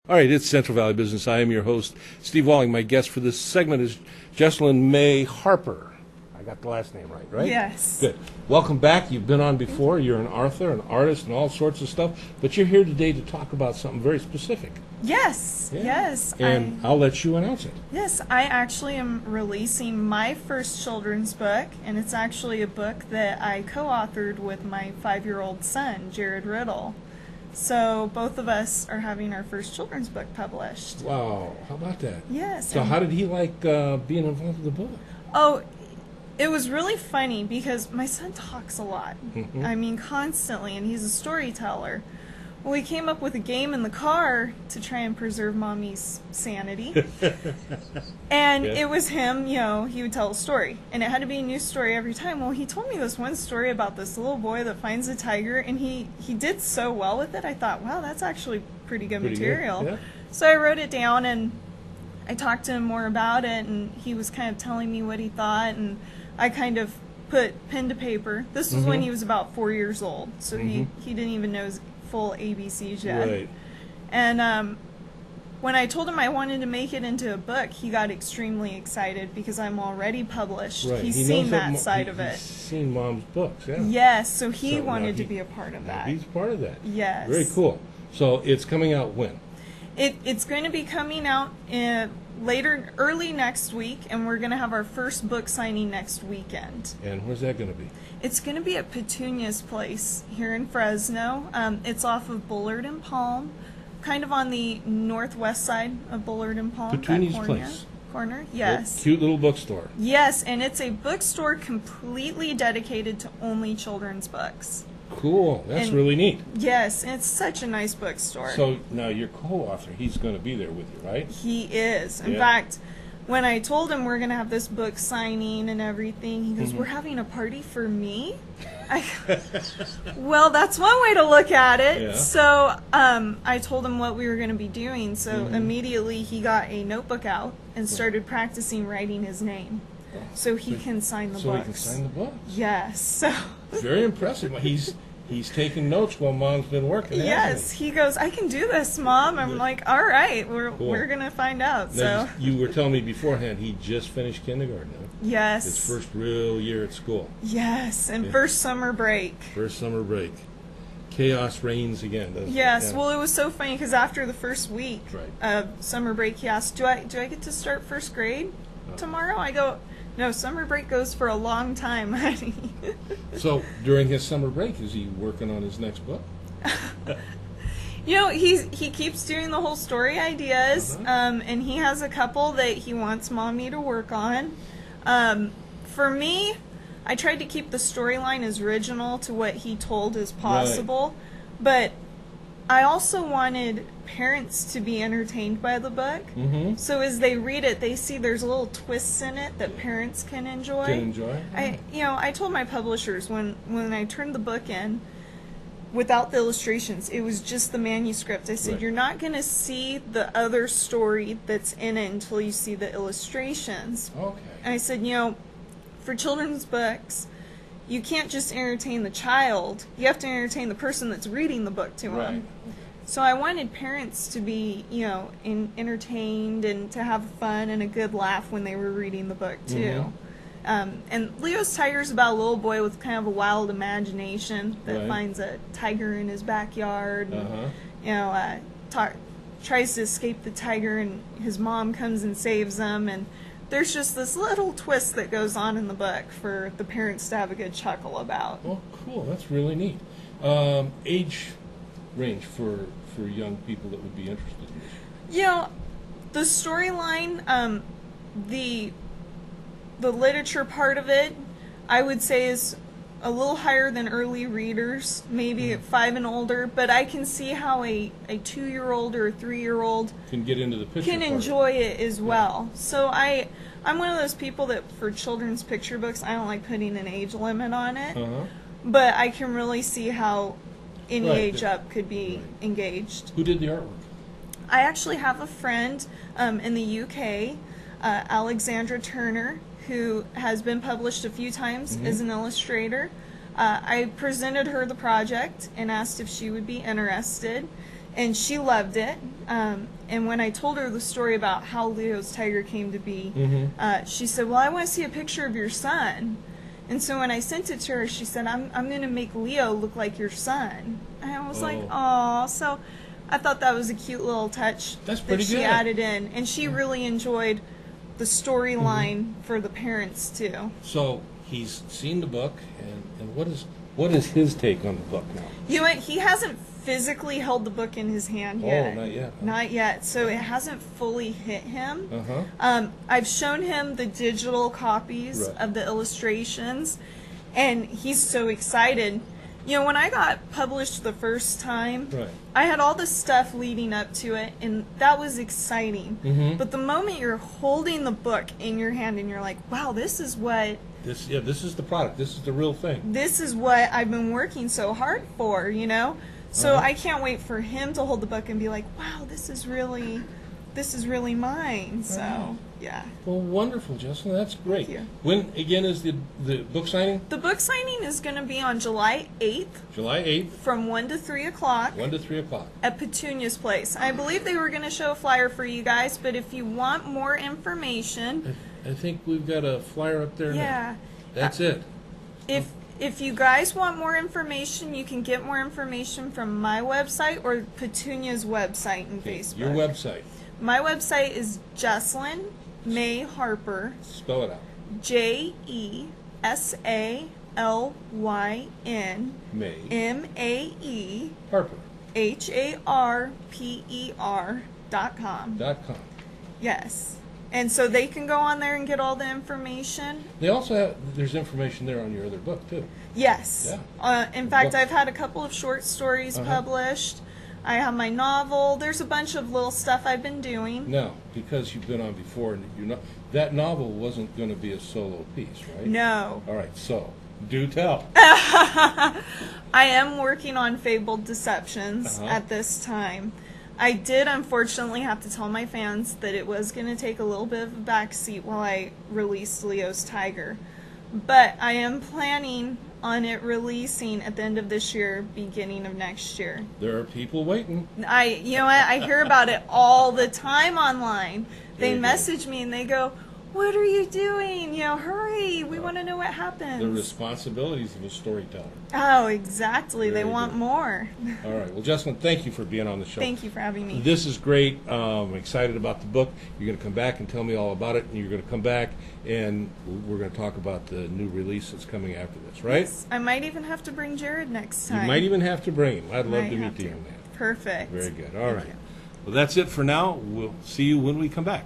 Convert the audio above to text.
All right, it's Central Valley Business. I am your host, Steve Walling. My guest for this segment is Jesalyn May Harper. I got the last name right? Yes. Good. Welcome back. You've been on before. You're an author, an artist, and all sorts of stuff. But you're here today to talk about something very specific. Yes, Yeah. yes. And I'll let you announce it. Yes, I actually am releasing my first children's book, and it's actually a book that I co-authored with my 5-year-old son, Jared Riddle. So both of us are having our first children's book published. Wow, how about that? Yes. So how did he like being involved with the book? Oh, it was really funny because my son talks a lot. Mm-hmm. I mean, constantly, and he's a storyteller. Well, we came up with a game in the car to try and preserve Mommy's sanity. And Yeah. it was him, he would tell a story. And it had to be a new story every time. Well, he told me this one story about this little boy that finds a tiger, and he did so well with it. I thought, wow, that's actually pretty good material. Yeah. So I wrote it down, and I talked to him more about it, and he was kind of telling me what he thought, and I kind of put pen to paper. This was when he was about 4 years old, so he didn't even know his full ABCs yet. Right. And when I told him I wanted to make it into a book, he got extremely excited because I'm already published. Right. He's He seen knows that side he's of it. seen Mom's books, yeah. Yes, so he So now wanted to be a part of that. He's part of that. Yes. Very cool. So it's coming out when? It's going to be coming out early next week, and we're going to have our first book signing next weekend. And where's that going to be? It's going to be at Petunia's place here in Fresno. It's off of Bullard and Palm, kind of on the northwest side of Bullard and Palm. Petunia's that place. Corner, yes. Cute little bookstore. Yes, and it's a bookstore completely dedicated to only children's books. Cool. That's And- really neat. Yes, and it's such a nice bookstore. So now your co-author, he's going to be there with you, right? He is. In Yeah. fact, when I told him we're going to have this book signing and everything, he goes, we're having a party for me? Well, that's one way to look at it. Yeah. So I told him what we were going to be doing. So immediately he got a notebook out and started practicing writing his name. So he can sign the So books. he can sign the books. Yes. So Very impressive. He's taking notes while Mom's been working. yes, hasn't he goes, I can do this, Mom. I'm like, all right, Cool. we're going to find out. he? So Now, you were telling me beforehand he just finished kindergarten. Huh? yes. His first real year at school. Yes, and Yeah. first summer break. First summer break. Chaos reigns again, doesn't Yes, it? Yeah. well, it was so funny because after the first week Right. of summer break, he asked, "Do I get to start first grade tomorrow?" I go, "No, summer break goes for a long time, honey." So during his summer break, is he working on his next book? He keeps doing the whole story ideas, and he has a couple that he wants Mommy to work on. For me, I tried to keep the storyline as original to what he told as possible, but I also wanted parents to be entertained by the book. Mm-hmm. So as they read it, they see there's little twists in it that parents can enjoy. Can enjoy? I told my publishers when I turned the book in, without the illustrations, it was just the manuscript. I said, Right. you're not going to see the other story that's in it until you see the illustrations. Okay. And I said, for children's books, you can't just entertain the child. You have to entertain the person that's reading the book to Right. them. So I wanted parents to be, entertained and to have fun and a good laugh when they were reading the book, too. And Leo's Tiger is about a little boy with kind of a wild imagination that Right. finds a tiger in his backyard and, Uh-huh. tries to escape the tiger, and his mom comes and saves him. And there's just this little twist that goes on in the book for the parents to have a good chuckle about. Oh, cool. That's really neat. Age range for young people that would be interested in this? The storyline, the literature part of it, I would say is a little higher than early readers, maybe at 5 and older, but I can see how a 2-year-old or a 3-year-old Can get into the picture can part of it. enjoy it as well. So I'm one of those people that for children's picture books, I don't like putting an age limit on it, Uh-huh. but I can really see how any Right. age up could be Right. engaged. Who did the artwork? I actually have a friend in the UK, Alexandra Turner, who has been published a few times as an illustrator. I presented her the project and asked if she would be interested. and she loved it. And when I told her the story about how Leo's tiger came to be, she said, "Well, I want to see a picture of your son." And so when I sent it to her, she said, I'm going to make Leo look like your son. And I was like, "Aw." So I thought that was a cute little touch that she added in. And she really enjoyed the storyline for the parents, too. So he's seen the book, and what is his take on the book now? You know what? He hasn't physically held the book in his hand yet. Oh, not yet. Not yet. So it hasn't fully hit him. Uh-huh. I've shown him the digital copies of the illustrations, and he's so excited. You know, when I got published the first time, I had all the stuff leading up to it, and that was exciting. But the moment you're holding the book in your hand and you're like, wow, this is what... This is the product. This is the real thing. This is what I've been working so hard for, you know? So I can't wait for him to hold the book and be like, wow, this is really mine. So, yeah. Well, wonderful, Jesalyn. That's great. Thank you. When, again, is the book signing? The book signing is going to be on July 8th. July 8th. From 1 to 3 o'clock. 1 to 3 o'clock. At Petunia's place. I believe they were going to show a flyer for you guys, but if you want more information... I think we've got a flyer up there now. That's it. If you guys want more information, you can get more information from my website or Petunia's website and Facebook. Your website. My website is Jesalyn May Harper. Spell it out. JESALYN May. MAE Harper. HARPER.com. .com. Yes. And so they can go on there and get all the information. They also have, there's information there on your other book, too. Yes. Yeah. In fact, I've had a couple of short stories published. I have my novel. There's a bunch of little stuff I've been doing. Now, because you've been on before, and that novel wasn't going to be a solo piece, right? No. All right, so do tell. I am working on Fabled Deceptions at this time. I did unfortunately have to tell my fans that it was going to take a little bit of a backseat while I released Leo's Tiger. But I am planning on it releasing at the end of this year, beginning of next year. There are people waiting. You know what? I hear about it all the time online. They message me and they go, "What are you doing? You know, hurry. We want to know what happens." The responsibilities of a storyteller. Oh, exactly. They want good. more. All right. Well, Jesalyn, thank you for being on the show. Thank you for having me. This is great. I'm excited about the book. You're going to come back and tell me all about it, and you're going to come back and we're going to talk about the new release that's coming after this, right? Yes. I might even have to bring Jared next time. You might even have to bring him. I'd love to meet you on that. Perfect. Very good. All right. Well, that's it for now. We'll see you when we come back.